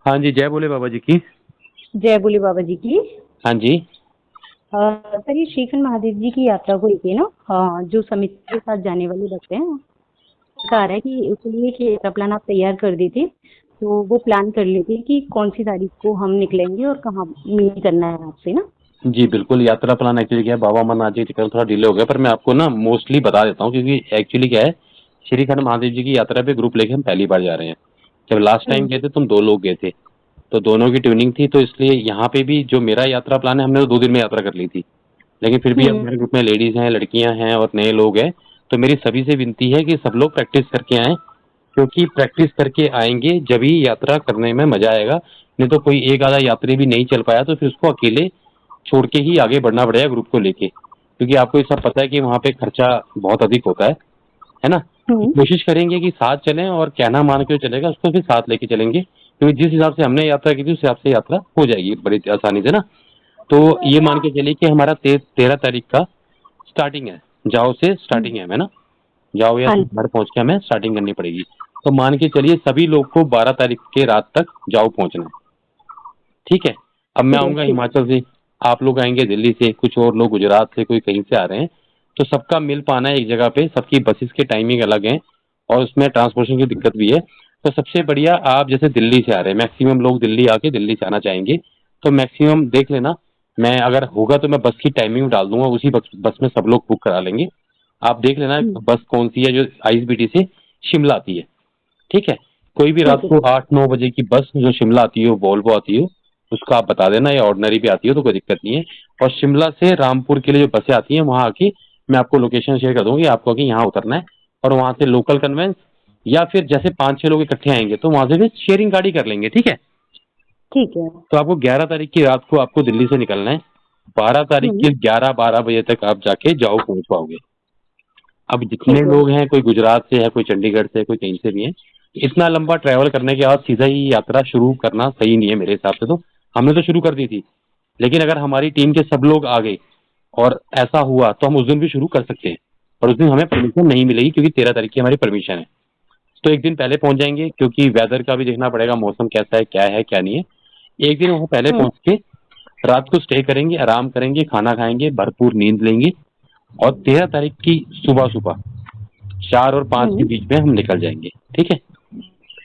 हाँ जी, जय बोले बाबा जी की। जय बोले बाबा जी की। हाँ जी। सर ये श्रीखंड महादेव जी की यात्रा को लेके ना, जो समिति के साथ जाने वाले भक्त हैं, कहा रहा है कि उसके लिए एक यात्रा प्लान आप तैयार कर देते तो वो प्लान कर लेते कि कौन सी तारीख को हम निकलेंगे और कहाँ मीट करना है आपसे ना। जी बिल्कुल, यात्रा प्लान एक्चुअली क्या है, बाबा अमरनाथ जी के चक्कर में थोड़ा डिले हो गया, पर मैं आपको ना मोस्टली बता देता हूँ, क्योंकि एक्चुअली क्या है, श्रीखंड महादेव जी की यात्रा पे ग्रुप लेके हम पहली बार जा रहे हैं। जब लास्ट टाइम हम्म। गए थे तुम 2 लोग गए थे, तो दोनों की ट्यूनिंग थी, तो इसलिए यहाँ पे भी जो मेरा यात्रा प्लान है, हमने तो 2 दिन में यात्रा कर ली थी। लेकिन फिर भी अब हम्म। मेरे ग्रुप में लेडीज हैं, लड़कियां हैं और नए लोग हैं, तो मेरी सभी से विनती है कि सब लोग प्रैक्टिस करके आएं, क्योंकि प्रैक्टिस करके आएंगे जब ही यात्रा करने में मजा आएगा। नहीं तो कोई एक आधा यात्री भी नहीं चल पाया तो फिर उसको अकेले छोड़ के ही आगे बढ़ना पड़ेगा ग्रुप को लेके, क्योंकि आपको ये सब पता है कि वहाँ पे खर्चा बहुत अधिक होता है ना। तो हम्म। कोशिश करेंगे कि साथ चलें, और कहना मान के जो चलेगा उसको फिर साथ लेके चलेंगे, क्योंकि जिस हिसाब से हमने यात्रा की थी उस हिसाब से यात्रा हो जाएगी बड़ी आसानी से ना। तो ये मान के चलिए कि हमारा 13 तारीख का स्टार्टिंग है, जाओ से हम्म। स्टार्टिंग है ना। जाओ या हाँ घर जी। पहुंच के हमें स्टार्टिंग करनी पड़ेगी। तो मान के चलिए सभी लोग को 12 तारीख के रात तक जाओ पहुंचना है, ठीक है। अब मैं ठीक है। आऊंगा ठीक। हिमाचल से, आप लोग आएंगे दिल्ली से, कुछ और लोग गुजरात से, कोई कहीं से आ रहे हैं, तो सबका मिल पाना है एक जगह पे, सबकी बसेस के टाइमिंग अलग हैं और उसमें ट्रांसपोर्टेशन की दिक्कत भी है। तो सबसे बढ़िया, आप जैसे दिल्ली से आ रहे हैं, मैक्सिमम लोग दिल्ली आके दिल्ली से आना चाहेंगे, तो मैक्सिमम देख लेना। मैं अगर होगा तो मैं बस की टाइमिंग डाल दूंगा, उसी बस में सब लोग बुक करा लेंगे। आप देख लेना हम्म। बस कौन सी है जो आईएसबीटी से शिमला आती है, ठीक है। कोई भी रात ठीक है। को 8-9 बजे की बस जो शिमला आती हो, वोल्वो आती हो, उसका आप बता देना, या ऑर्डिनरी भी आती हो तो कोई दिक्कत नहीं है। और शिमला से रामपुर के लिए जो बसें आती हैं वहां आके मैं आपको लोकेशन शेयर कर दूंगी, आपको आके यहाँ उतरना है, और वहां से लोकल कन्वेंस, या फिर जैसे 5-6 लोग इकट्ठे आएंगे तो वहां से फिर शेयरिंग गाड़ी कर लेंगे, ठीक है। ठीक है। तो आपको 11 तारीख की रात को आपको दिल्ली से निकलना है, 12 तारीख हम्म। के 11-12 बजे तक आप जाके जाओ पहुंच पाओगे। अब जितने ठीक है। लोग हैं, कोई गुजरात से है, कोई चंडीगढ़ से है, कोई कहीं से भी है, इतना लंबा ट्रैवल करने के बाद सीधा ही यात्रा शुरू करना सही नहीं है मेरे हिसाब से। तो हमने तो शुरू कर दी थी, लेकिन अगर हमारी टीम के सब लोग आ गए और ऐसा हुआ तो हम उस दिन भी शुरू कर सकते हैं, और उस दिन हमें परमिशन नहीं मिलेगी, क्योंकि 13 तारीख की हमारी परमिशन है। तो एक दिन पहले पहुंच जाएंगे, क्योंकि वेदर का भी देखना पड़ेगा, मौसम कैसा है क्या नहीं है। एक दिन वहां पहले हम्म। पहुंच के रात को स्टे करेंगे, आराम करेंगे, खाना खाएंगे, भरपूर नींद लेंगे, और 13 तारीख की सुबह सुबह 4 और 5 के हम्म। बीच में हम निकल जाएंगे, ठीक है।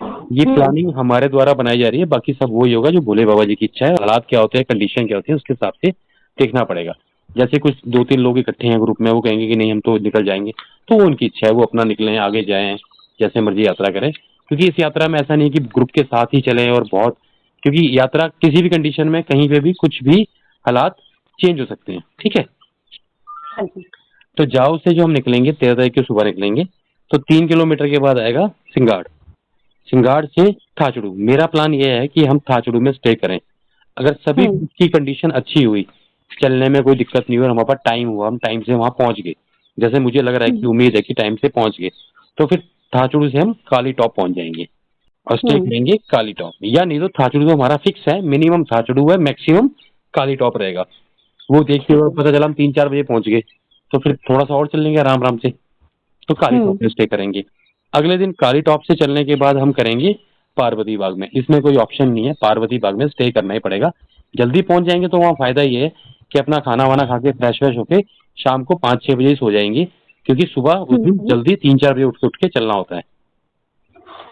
ये हम्म। प्लानिंग हमारे द्वारा बनाई जा रही है, बाकी सब वही होगा जो भोले बाबा जी की इच्छा है। हालात क्या होते हैं, कंडीशन क्या होती है, उसके हिसाब से देखना पड़ेगा। जैसे कुछ 2-3 लोग इकट्ठे हैं ग्रुप में, वो कहेंगे कि नहीं हम तो निकल जाएंगे, तो वो उनकी इच्छा है, वो अपना निकलें, आगे जाएं, जैसे मर्जी यात्रा करें। क्योंकि इस यात्रा में ऐसा नहीं कि ग्रुप के साथ ही चलें, और बहुत, क्योंकि यात्रा किसी भी कंडीशन में कहीं पे भी कुछ भी हालात चेंज हो सकते हैं, ठीक है। हाँ जी। तो जाओ से जो हम निकलेंगे 13 तारीख की सुबह निकलेंगे, तो 3 किलोमीटर के बाद आएगा सिंगाड़। सिंगाड़ से थाचड़ू। मेरा प्लान ये है कि हम थाचड़ू में स्टे करें। अगर सभी हम्म। की कंडीशन अच्छी हुई, चलने में कोई दिक्कत नहीं हुई, और हमारे पास टाइम हुआ, हम टाइम से वहां पहुंच गए, जैसे मुझे लग रहा है कि हम्म। उम्मीद है कि टाइम से पहुंच गए, तो फिर थाचड़ू से हम काली टॉप पहुंच जाएंगे और स्टे हम्म। करेंगे काली टॉप। या नहीं तो थाचड़ू तो हमारा फिक्स है, मिनिमम थाचड़ू है, मैक्सिमम काली टॉप रहेगा। वो देखते ठीक हुए है। पता चला हम 3-4 बजे पहुंच गए, तो फिर थोड़ा सा और चल लेंगे आराम आराम से, तो काली हम्म। टॉप में स्टे करेंगे। अगले दिन काली टॉप से चलने के बाद हम करेंगे पार्वती बाग में। इसमें कोई ऑप्शन नहीं है, पार्वती बाग में स्टे करना ही पड़ेगा। जल्दी पहुंच जाएंगे तो वहाँ फायदा ये है कि अपना खाना वाना खा के फ्रेश व्रेश होके शाम को 5-6 बजे ही सो जाएंगे, क्योंकि सुबह उस दिन हम्म। जल्दी 3-4 बजे उठ के चलना होता है,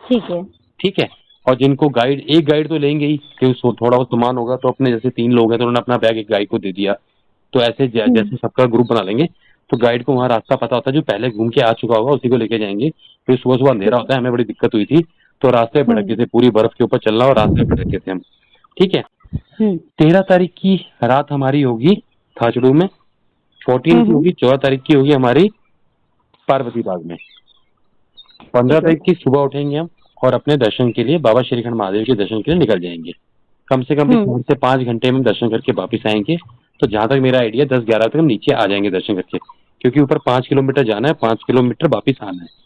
ठीक है। ठीक है। और जिनको गाइड, एक गाइड तो लेंगे ही, क्योंकि थोड़ा बहुत सामान होगा, तो अपने जैसे 3 लोग हैं तो उन्होंने अपना बैग एक गाइड को दे दिया, तो ऐसे हम्म। जैसे सबका ग्रुप बना लेंगे। तो गाइड को वहाँ रास्ता पता होता है, जो पहले घूम के आ चुका होगा उसी को लेके जाएंगे। फिर सुबह सुबह अंधेरा ठीक है। होता है, हमें बड़ी दिक्कत हुई थी, तो रास्ते भटके हम्म। थे, पूरी बर्फ के ऊपर चलना और रास्ते भटके थे हम, ठीक है। हम्म। 13 तारीख की रात हमारी होगी थाचड़ू में, 14 की हम्म। होगी, 14 तारीख की होगी हमारी पार्वती बाग में, पंद्रह ठीक है। तारीख की सुबह उठेंगे हम, और अपने दर्शन के लिए बाबा श्रीखंड महादेव के दर्शन के लिए निकल जाएंगे। कम से कम भी हम्म। 4 से 5 घंटे में दर्शन करके वापिस आएंगे। तो जहां तक मेरा आइडिया 10-11 तक हम नीचे आ जाएंगे दर्शन करके, क्योंकि ऊपर 5 किलोमीटर जाना है, 5 किलोमीटर वापिस आना है।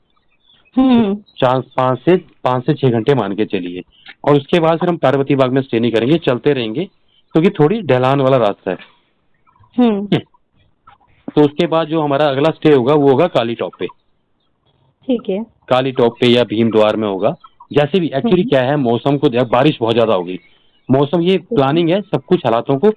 हम्म। 5 से 6 घंटे मान के चलिए। और उसके बाद फिर हम पार्वती बाग में स्टे नहीं करेंगे, चलते रहेंगे, क्योंकि थोड़ी ढलान वाला रास्ता है, हम्म। ठीक है? तो उसके बाद जो हमारा अगला स्टे होगा वो होगा काली टॉप पे। ठीक है। काली टॉप पे या भीम द्वार में होगा। जैसे भी एक्चुअली क्या है, मौसम को बारिश बहुत ज्यादा होगी, मौसम ये प्लानिंग है सब कुछ हालातों को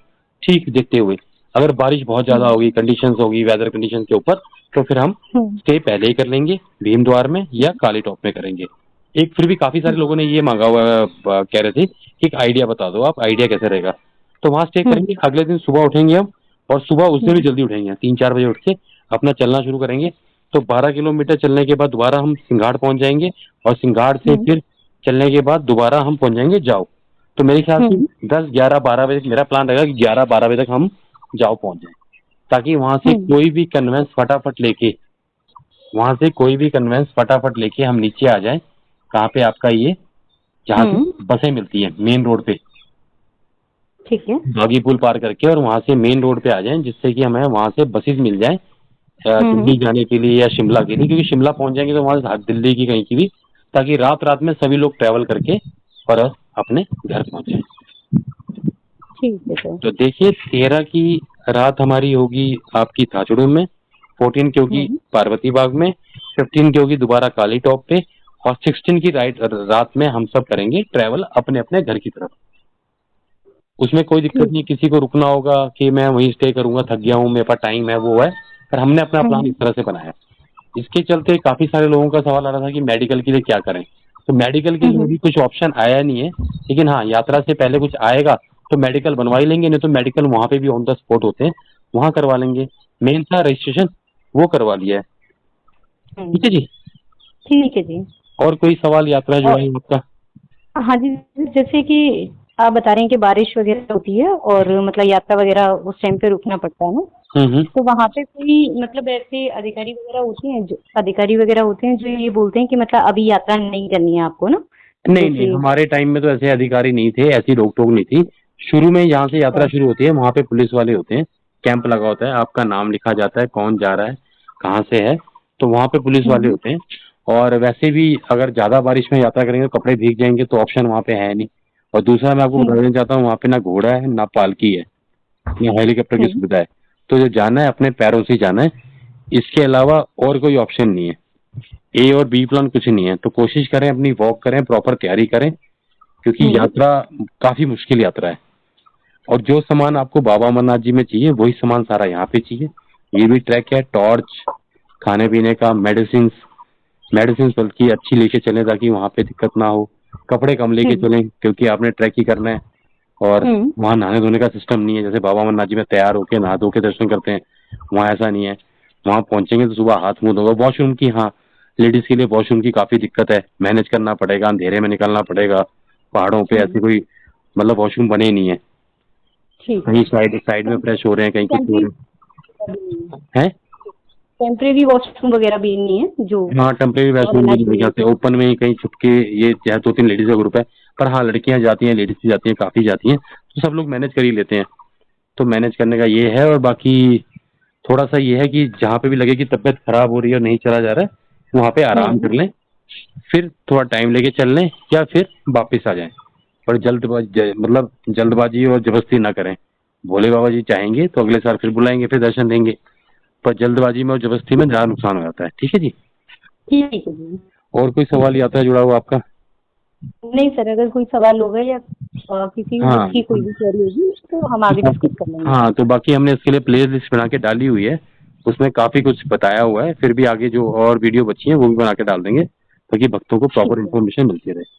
ठीक देखते हुए। अगर बारिश बहुत ज्यादा होगी, कंडीशंस होगी वेदर कंडीशन के ऊपर, तो फिर हम स्टे पहले ही कर लेंगे भीम द्वार में या काली टॉप में करेंगे। एक फिर भी काफी सारे लोगों ने ये मांगा हुआ कह रहे थे कि एक आइडिया बता दो आप, आइडिया कैसे रहेगा। तो वहां स्टे करेंगे, अगले दिन सुबह उठेंगे हम, और सुबह उससे भी जल्दी उठेंगे, 3-4 बजे उठ के अपना चलना शुरू करेंगे। तो 12 किलोमीटर चलने के बाद दोबारा हम सिंघाड़ पहुंच जाएंगे, और सिंघाड़ से फिर चलने के बाद दोबारा हम पहुंच जाएंगे जाओ। तो मेरे ख्याल से 10-11-12 बजे मेरा प्लान रहेगा कि 11-12 बजे तक हम जाओ पहुंच जाए, ताकि वहां से कोई भी कन्वेंस फटाफट लेके, वहां से कोई भी कन्वेंस फटाफट लेके हम नीचे आ जाए। कहाँ पे आपका ये, जहाँ से बसें मिलती हैं मेन रोड पे, ठीक है। बागी पुल पार करके, और वहां से मेन रोड पे आ जाएं, जिससे कि हमें वहां से बसेस मिल जाए दिल्ली जाने के लिए या शिमला के लिए, क्योंकि शिमला पहुंच जाएंगे तो वहां से दिल्ली की कहीं की भी, ताकि रात रात में सभी लोग ट्रेवल करके और अपने घर पहुंचे। ठीक है सर। तो देखिए 13 की रात हमारी होगी आपकी थाचड़ू में, 14 की होगी पार्वती बाग में, 15 की होगी दोबारा काली टॉप पे, और 16 की रात में हम सब करेंगे ट्रैवल अपने अपने घर की तरफ। उसमें कोई दिक्कत नहीं, किसी को रुकना होगा कि मैं वहीं स्टे करूंगा, थक गया हूँ, मेरे पास टाइम है, वो है, पर हमने अपना प्लान इस तरह से बनाया। इसके चलते काफी सारे लोगों का सवाल आ रहा था कि मेडिकल के लिए क्या करें। तो मेडिकल के लिए भी कुछ ऑप्शन आया नहीं है, लेकिन हाँ यात्रा से पहले कुछ आएगा तो मेडिकल बनवा ही लेंगे, नहीं तो मेडिकल वहां पे भी ऑन द स्पॉट होते हैं, वहां करवा लेंगे। मेन था रजिस्ट्रेशन, वो करवा लिया है। ठीक है जी। ठीक है जी। और कोई सवाल यात्रा जो है आपका? हाँ जी, जैसे कि आप बता रहे हैं कि बारिश वगैरह होती है और मतलब यात्रा वगैरह उस टाइम पे रुकना पड़ता है ना, तो वहाँ पे कोई मतलब ऐसे अधिकारी वगैरह होते हैं जो ये बोलते हैं कि मतलब अभी यात्रा नहीं करनी है आपको ना? नहीं नहीं, हमारे टाइम में तो ऐसे अधिकारी नहीं थे, ऐसी रोक टोक नहीं थी। शुरू में जहाँ से यात्रा शुरू होती है वहाँ पे पुलिस वाले होते हैं, कैंप लगा होता है, आपका नाम लिखा जाता है, कौन जा रहा है, कहाँ से है, तो वहाँ पे पुलिस वाले होते हैं। और वैसे भी अगर ज्यादा बारिश में यात्रा करेंगे तो कपड़े भीग जाएंगे, तो ऑप्शन वहाँ पे है नहीं। और दूसरा मैं आपको बताना चाहता हूँ, वहाँ पे ना घोड़ा है ना पालकी है, ना हेलीकॉप्टर की सुविधा है। तो जो जाना है अपने पैरों से जाना है, इसके अलावा और कोई ऑप्शन नहीं है। ए और बी प्लान कुछ नहीं है। तो कोशिश करें, अपनी वॉक करें, प्रॉपर तैयारी करें, क्योंकि यात्रा काफी मुश्किल यात्रा है। और जो सामान आपको बाबा अमरनाथ जी में चाहिए वही सामान सारा यहाँ पे चाहिए। ये भी ट्रैक है, टॉर्च, खाने पीने का, मेडिसिन बल्कि अच्छी लेके चलें ताकि वहाँ पे दिक्कत ना हो। कपड़े कम लेके चलें क्योंकि आपने ट्रैक ही करना है। और वहाँ नहाने धोने का सिस्टम नहीं है, जैसे बाबा अमरनाथ जी में तैयार होके नहा धो के दर्शन करते हैं, वहाँ ऐसा नहीं है। वहाँ पहुंचेंगे तो सुबह हाथ मुंह धोगा। वॉशरूम की, हाँ, लेडीज के लिए वॉशरूम की काफी दिक्कत है, मैनेज करना पड़ेगा, अंधेरे में निकलना पड़ेगा। पहाड़ों पे ऐसी कोई मतलब वॉशरूम बने नहीं है, कहीं साइड साइड में फ्रेश हो रहे हैं, कहीं कुछ हो रहे हैं। टेम्परेरी वॉशरूम वगैरह भी नहीं है जो? हाँ, टेम्परेरी वॉशरूम भी नहीं जाते, ओपन में ही कहीं छुपके, ये चाहे 2-3 लेडीज का ग्रुप है, पर हाँ लड़कियां जाती हैं, लेडीज भी जाती हैं, काफी जाती हैं, तो सब लोग मैनेज कर ही लेते हैं। तो मैनेज करने का ये है। और बाकी थोड़ा सा ये है कि जहाँ पे भी लगे कि तबीयत खराब हो रही है और नहीं चला जा रहा है, वहाँ पे आराम कर लें, फिर थोड़ा टाइम लेके चल लें, या फिर वापिस आ जाएं। पर जल्दबाजी और जबरदस्ती ना करें। भोले बाबा जी चाहेंगे तो अगले साल फिर बुलाएंगे, फिर दर्शन देंगे, पर जल्दबाजी में और जबरदस्ती में ज्यादा नुकसान हो जाता है। ठीक है जी। ठीक है जी। और कोई सवाल यात्रा जुड़ा हुआ आपका? नहीं सर, अगर कोई सवाल होगा या किसी हाँ की कोई भी क्वेरी होगी तो हम आगे डिस्कस कर लेंगे। हाँ, तो बाकी हमने इसके लिए प्ले लिस्ट बना के डाली हुई है, उसमें काफी कुछ बताया हुआ है। फिर भी आगे जो और वीडियो बची है वो भी बना के डाल देंगे, ताकि भक्तों को प्रॉपर इन्फॉर्मेशन मिलती रहे।